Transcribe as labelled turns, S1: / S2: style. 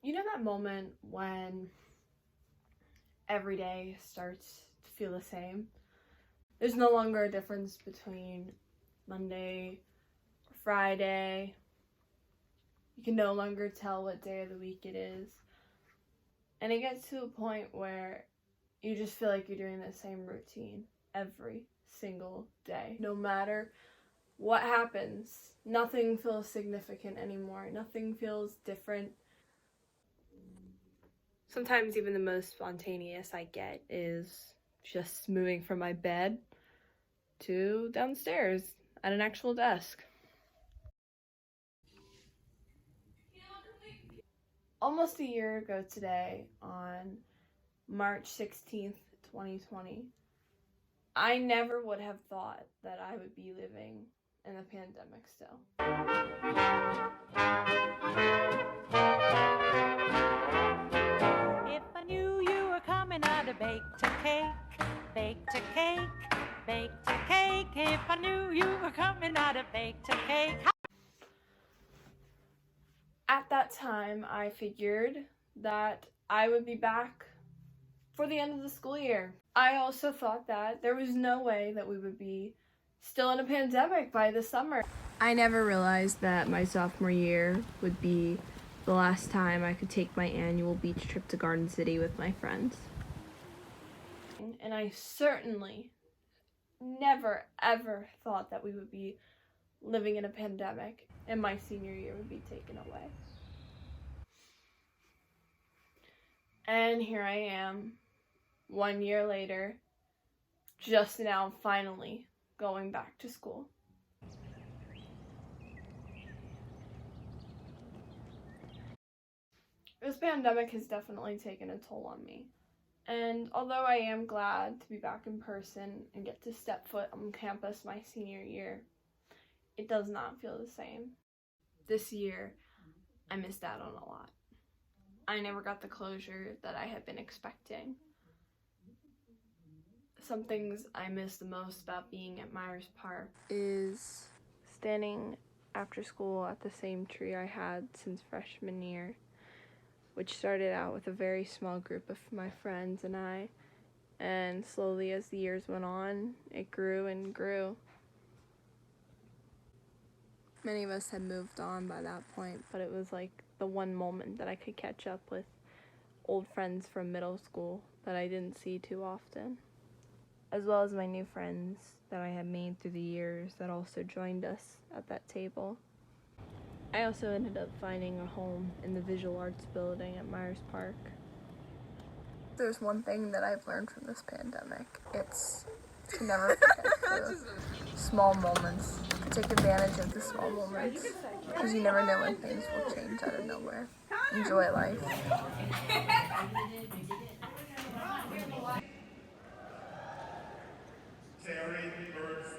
S1: You know that moment when every day starts to feel the same? There's no longer a difference between Monday or Friday. You can no longer tell what day of the week it is. And it gets to a point where you just feel like you're doing the same routine every single day. No matter what happens, nothing feels significant anymore. Nothing feels different. Sometimes even the most spontaneous I get is just moving from my bed to downstairs at an actual desk. Almost a year ago today, on March 16th, 2020, I never would have thought that I would be living in the pandemic still.
S2: If I knew you were coming, I'd have baked a cake, baked a cake, baked a cake. If I knew you were coming, I'd have baked a cake.
S1: At that time, I figured that I would be back for the end of the school year. I also thought that there was no way that we would be still in a pandemic by the summer. I never realized that my sophomore year would be the last time I could take my annual beach trip to Garden City with my friends. And I certainly never ever thought that we would be living in a pandemic and my senior year would be taken away. And here I am, 1 year later, just now finally going back to school. This pandemic has definitely taken a toll on me. And although I am glad to be back in person and get to step foot on campus my senior year, it does not feel the same. This year, I missed out on a lot. I never got the closure that I had been expecting. Some things I miss the most about being at Myers Park is standing after school at the same tree I had since freshman year, which started out with a very small group of my friends and I, and slowly as the years went on, it grew and grew. Many of us had moved on by that point, but it was like the one moment that I could catch up with old friends from middle school that I didn't see too often, as well as my new friends that I had made through the years that also joined us at that table. I also ended up finding a home in the visual arts building at Myers Park. There's one thing that I've learned from this pandemic. It's to never forget the small moments. To take advantage of the small moments. Because you never know when things will change out of nowhere. Enjoy life.
S3: Terry Burks.